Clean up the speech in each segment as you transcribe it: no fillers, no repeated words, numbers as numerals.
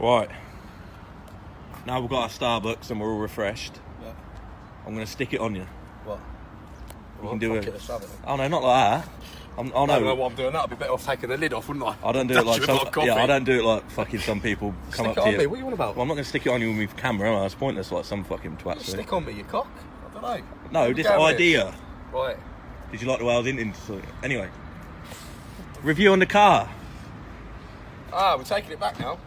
Right. Now we've got our Starbucks and we're all refreshed. Yeah. I'm going to stick it on you. What? You can do it. It. Oh no, not like that. I don't know what I'm doing. That'd be better off taking the lid off, wouldn't I? I don't do it like some. Yeah, I don't do it like fucking some people come stick up it to on you. me. What are you on about? Well, I'm not going to stick it on you with camera. Am I? It's pointless like some fucking twats. Stick on me, you cock. I don't know. No, this idea. Right. Did you like the way I was into it? Anyway, review on the car. Ah, we're taking it back now.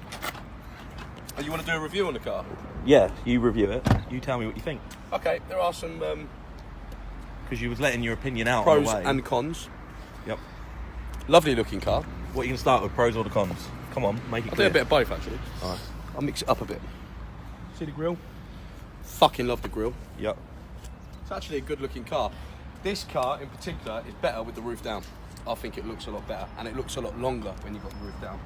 Oh, you want to do a review on the car? Yeah, you review it. You tell me what you think. Okay, there are some Because you was letting your opinion out pros on the way. and cons. Yep. Lovely looking car. What are you going to start with, pros or the cons? Come on, make it I'll clear. do a bit of both actually. Alright. I'll mix it up a bit. See the grille? Fucking love the grille. Yep. It's actually a good looking car. This car in particular is better with the roof down. I think it looks a lot better and it looks a lot longer when you've got the roof down.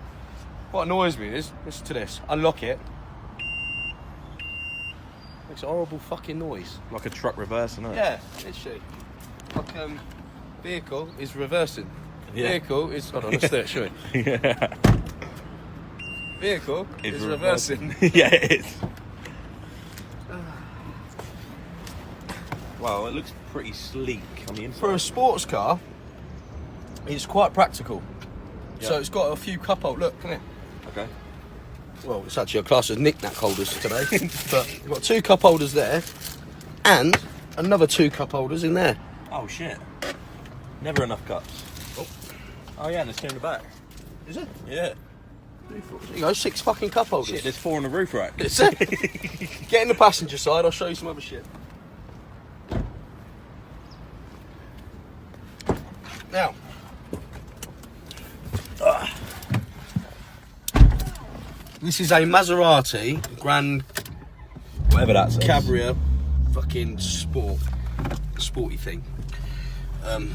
What annoys me is, listen to this, unlock it. Makes a horrible fucking noise. Like a truck reverse, isn't it? Yeah, literally. Like vehicle is reversing. Yeah. Vehicle is, hold on, let's do it, shall we? Yeah. Vehicle is reversing. Yeah, it is. Wow, it looks pretty sleek on the inside. For a sports car, it's quite practical. Yep. So it's got a few cup holders. Look, come here. Okay. Well, it's actually a class of knick-knack holders today. But you've got 2 cup holders there and another 2 cup holders in there. Oh shit. Never enough cups. Oh yeah, and there's 2 in the back. Is it? Yeah. There you go, 6 fucking cup holders. Shit, there's 4 on the roof rack. That's it. Get in the passenger side, I'll show you some other shit. Now. This is a Maserati Grand Whatever that says. Cabrio fucking sporty thing. The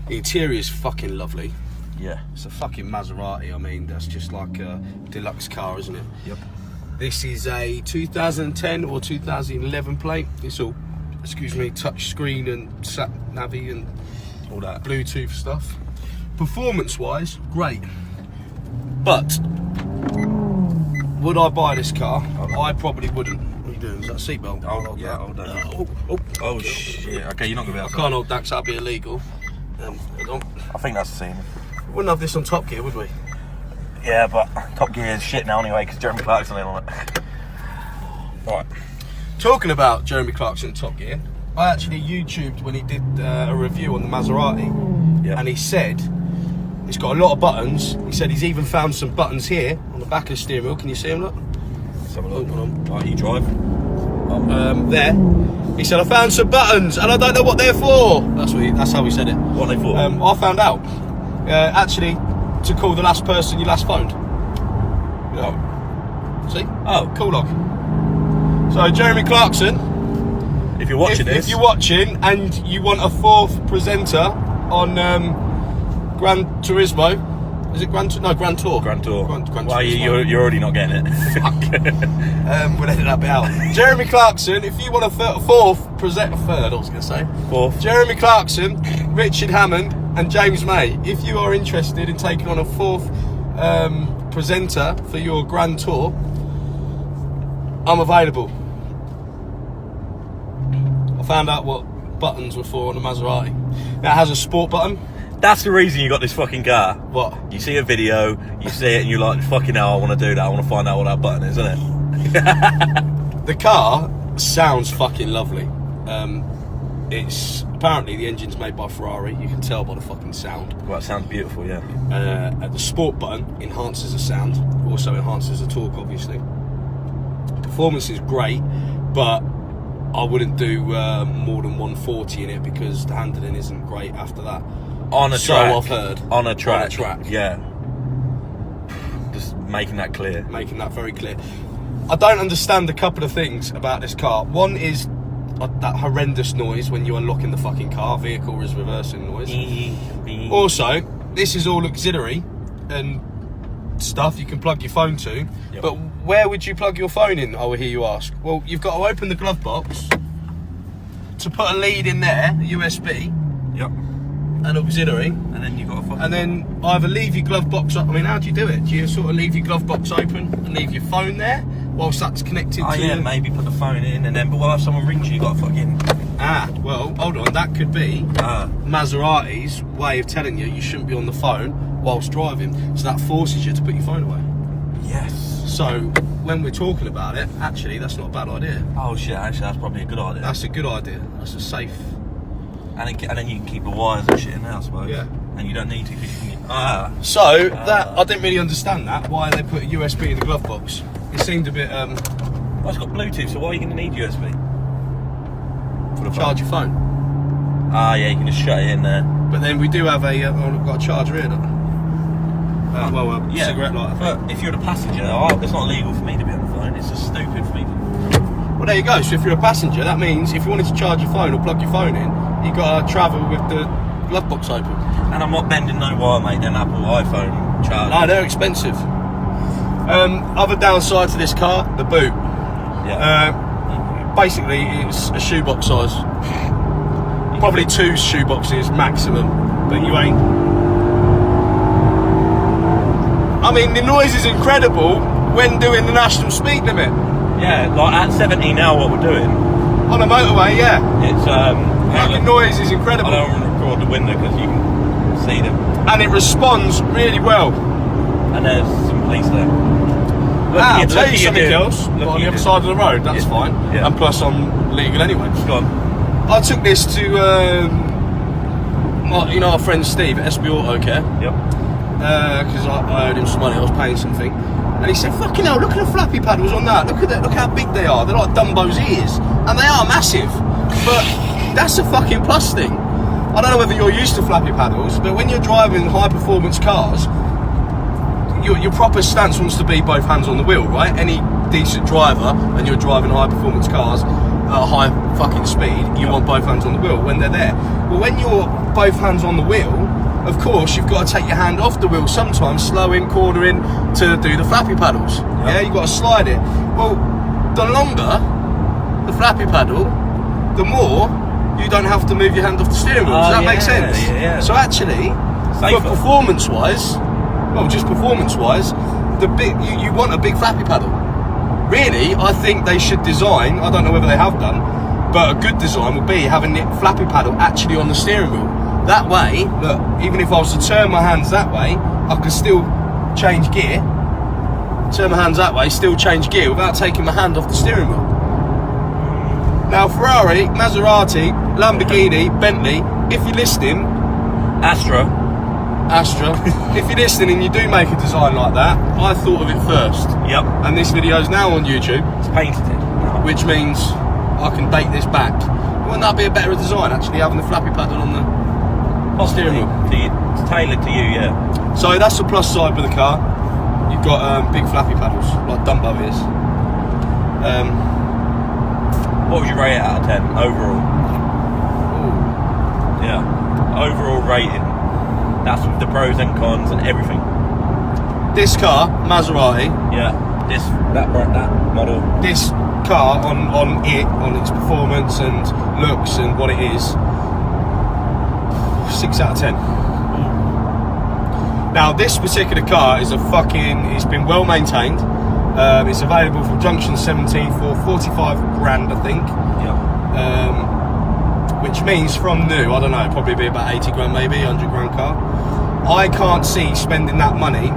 interior is fucking lovely. Yeah. It's a fucking Maserati. I mean, that's just like a deluxe car, isn't it? Yep. This is a 2010 or 2011 plate. It's all, excuse me, touch screen and sat navi and All that. Bluetooth stuff. Performance-wise, great. But would I buy this car? I probably wouldn't. What are you doing? Is that a seatbelt? Oh, yeah, hold on. Oh shit. Okay, you're not going to be able I to. can't hold that because that'd be illegal. I think that's the same. We wouldn't have this on Top Gear, would we? Yeah, but Top Gear is shit now anyway because Jeremy Clarkson in on it. Right. Talking about Jeremy Clarkson and Top Gear, I actually YouTubed when he did a review on the Maserati, Yeah. and he said it's got a lot of buttons. He said he's even found some buttons here on the back of the steering wheel. Can you see them? Look. Let's have a look. Hold on. Right, you drive. There. He said I found some buttons and I don't know what they're for. That's how he said it. What are they for? I found out. Actually, to call the last person you last phoned. See? Oh. Call log. So Jeremy Clarkson. If you're watching this. If you're watching and you want a 4th presenter on Gran Turismo, is it Gran Tour? No, Gran Tour. Grand Tour. Gran Well, Turismo. you're already not getting it. Fuck. We'll edit that bit out. Jeremy Clarkson, if you want a 4th presenter, 3rd I was going to say. 4th. Jeremy Clarkson, Richard Hammond and James May, if you are interested in taking on a 4th presenter for your Grand Tour, I'm available. I found out what buttons were for on the Maserati. Now it has a sport button. That's the reason you got this fucking car. What? You see a video, you see it, and you're like, fucking hell, I want to do that. I want to find out what that button is, isn't it? The car sounds fucking lovely. It's apparently the engine's made by Ferrari. You can tell by the fucking sound. Well, it sounds beautiful, yeah. The sport button enhances the sound, also enhances the torque, obviously. Performance is great, but I wouldn't do more than 140 in it because the handling isn't great after that. On a so track. I've heard. On a track. On a track. Yeah. Just making that clear. Making that very clear. I don't understand a couple of things about this car. One is that horrendous noise when you unlock in the fucking car. Vehicle is reversing noise. Also, this is all auxiliary and stuff you can plug your phone to. Yep. But where would you plug your phone in, I will hear you ask? Well, you've got to open the glove box to put a lead in there, a USB. Yep. and auxiliary. And then you got a fucking... And then either leave your glove box up. I mean, how do you do it? Do you sort of leave your glove box open and leave your phone there whilst that's connected to... yeah, maybe put the phone in and then... But well, if someone rings you, you got to fucking... Well, hold on. That could be Maserati's way of telling you shouldn't be on the phone whilst driving. So that forces you to put your phone away. Yes. So when we're talking about it, actually, that's not a bad idea. Oh shit, actually that's probably a good idea. That's a good idea. That's a safe... And then you can keep the wires and shit in there, I suppose. Yeah. And you don't need to because you can... that, I didn't really understand that, why they put a USB in the glove box. It seemed a bit... Well, it's got Bluetooth, so why are you going to need USB? For the charge your phone. Yeah, you can just shut it in there. But then we do have a... I've got a charger here, don't I? Cigarette lighter. But if you're the passenger, it's not illegal for me to be on the phone. It's just stupid for me to... Well, there you go. So if you're a passenger, that means if you wanted to charge your phone or plug your phone in, you got to travel with the glove box open. And I'm not bending no wire, mate. Then Apple iPhone charger. No, they're expensive. Other downside to this car, the boot. Yeah. Basically, it's a shoebox size. Probably 2 shoeboxes maximum, but you ain't. I mean, the noise is incredible when doing the national speed limit. Yeah, like at 70 now, what we're doing on a motorway, yeah. It's the noise is incredible. I don't want to record the window because you can see them. And it responds really well. And there's some police there. I'll tell you something else. On the other side of the road, that's fine. Yeah. And plus, I'm legal anyway. Go on. I took this to, our friend Steve at SB Auto Care. Yep. Because I owed him some money. I was paying something. And he said, fucking hell, look at the flappy paddles on that. Look at that. Look how big they are. They're like Dumbo's ears. And they are massive. But that's a fucking plus thing. I don't know whether you're used to flappy paddles, but when you're driving high-performance cars, your proper stance wants to be both hands on the wheel, right? Any decent driver, and you're driving high-performance cars at a high fucking speed, you want both hands on the wheel when they're there. Well, when you're both hands on the wheel, of course, you've got to take your hand off the wheel sometimes, slowing, cornering to do the flappy paddles. Yeah, you've got to slide it. Well, the longer the flappy paddle, the more you don't have to move your hand off the steering wheel. Does that make sense? Yeah. So actually, for performance-wise, you want a big flappy paddle. Really, I think they should design, I don't know whether they have done, but a good design would be having the flappy paddle actually on the steering wheel. That way, look, even if I was to turn my hands that way, I could still change gear. Turn my hands that way, still change gear without taking my hand off the steering wheel. Now, Ferrari, Maserati, Lamborghini, Bentley, if you're listening... Astra. If you're listening and you do make a design like that, I thought of it first. Yep. And this video is now on YouTube. It's painted. Which means I can date this back. Wouldn't that be a better design, actually, having the flappy paddle on the steering wheel? It's tailored to you, yeah. So that's the plus side with the car. You've got big flappy paddles, like Dumbo is. What would you rate it out of 10 overall? Ooh. Yeah, overall rating. That's with the pros and cons and everything. This car, Maserati. Yeah. That model. This car on its performance and looks and what it is. 6 out of 10. Now this particular car is it's been well maintained. It's available from Junction 17 for 45 grand, I think. Yeah. Which means from new, I don't know, probably be about 80 grand maybe, 100 grand car. I can't see spending that money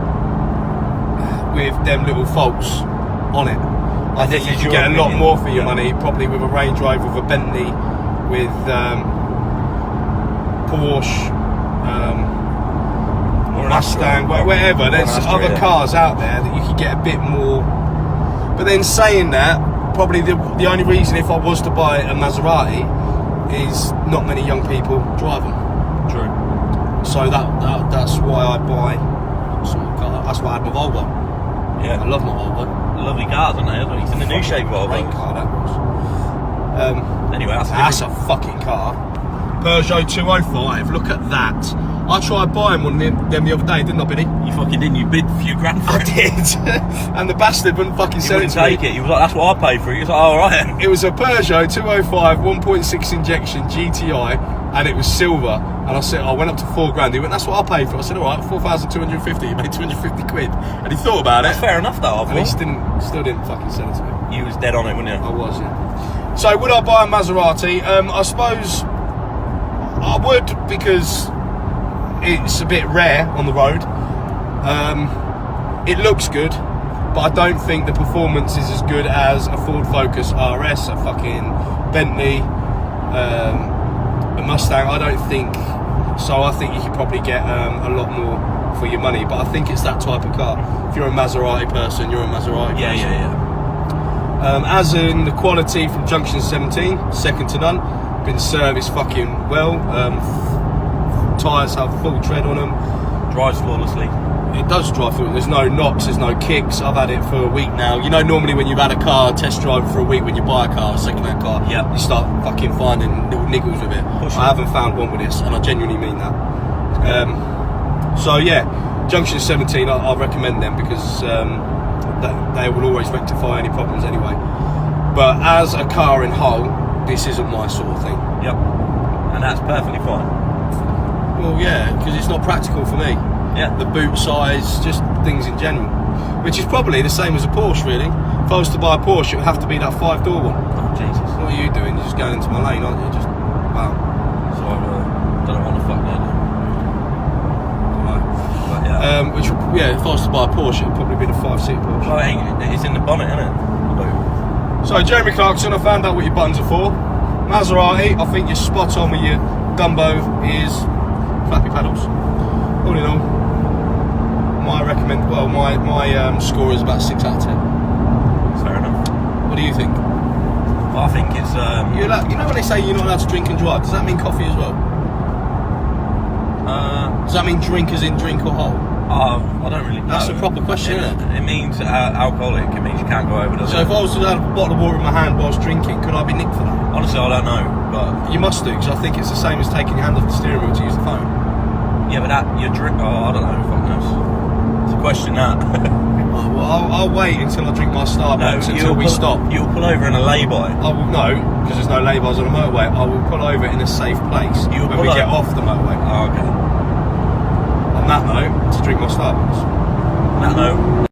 with them little faults on it. I think you can get a lot more for your money, probably with a Range Rover, with a Bentley, with Porsche, or Mustang, wherever. There's other cars out there that you could get a bit more. But then saying that, probably the only reason if I was to buy a Maserati is not many young people drive them. True. So that's why I buy sort of car. That's why I had my Volvo. Yeah. I love my Volvo. Lovely cars, aren't they? It's in the new shape Volvo. Great car that was. Anyway, that's a fucking car. Peugeot 205. Look at that. I tried buying one of them the other day, didn't I, Billy? You fucking didn't. You bid a few grand for it. I did. And the bastard wouldn't fucking sell it to me. He wouldn't take it. He was like, that's what I paid for it. He was like, oh, right. It was a Peugeot 205 1.6 injection GTI and it was silver. And I said, I went up to £4,000. He went, that's what I paid for. I said, all right, 4,250. He made 250 quid. And he thought about it. Fair enough, though. And he still didn't fucking sell it to me. You was dead on it, weren't you? I was, yeah. So would I buy a Maserati? I suppose I would, because it's a bit rare on the road. It looks good, but I don't think the performance is as good as a Ford Focus RS, a fucking Bentley, a Mustang. I don't think so. I think you could probably get a lot more for your money, but I think it's that type of car. If you're a Maserati person, you're a Maserati person. Yeah. As in the quality from Junction 17, second to none. Been serviced fucking well. Tyres have full tread on them. Drives flawlessly. It does drive through. There's no knocks, there's no kicks. I've had it for a week now. You know, normally when you've had a car test drive for a week, when you buy a car, a second-hand car, you start fucking finding little niggles with it. I haven't found one with this, and I genuinely mean that. So yeah, Junction 17, I recommend them, because they will always rectify any problems anyway. But as a car in whole, this isn't my sort of thing. Yep. And that's perfectly fine. Well, yeah, because it's not practical for me. Yeah. The boot size, just things in general. Which is probably the same as a Porsche, really. If I was to buy a Porsche, it would have to be that 5-door one. Oh, Jesus. What are you doing? You're just going into my lane, aren't you? Just, wow. So I don't want to fuck that. Right. But yeah. If I was to buy a Porsche, it would probably be the 5-seat Porsche. Well, it's in the bonnet, isn't it? So, Jeremy Clarkson, I found out what your buttons are for. Maserati, I think you're spot on with your Dumbo is flappy paddles. All in all, my score is about 6 out of 10. Fair enough. What do you think? Well, I think it's You know when they say you're not allowed to drink and drive, does that mean coffee as well? Does that mean drink as in drink or whole? I don't really know. That's a proper question, isn't it? It means alcoholic. It means you can't go over the... So if I was to have a bottle of water in my hand whilst drinking, could I be nicked for that? Honestly, I don't know, but... You must do, because I think it's the same as taking your hand off the steering wheel to use the phone. Yeah, but you drink... Oh, I don't know, fuck knows. It's a question, that. Well, I'll wait until I drink my Starbucks until we stop. You'll pull over in a lay-by. I will, no, because there's no lay-bys on the motorway. I will pull over in a safe place when we get off the motorway. Oh, okay. On that note, to drink my Starbucks. On that note...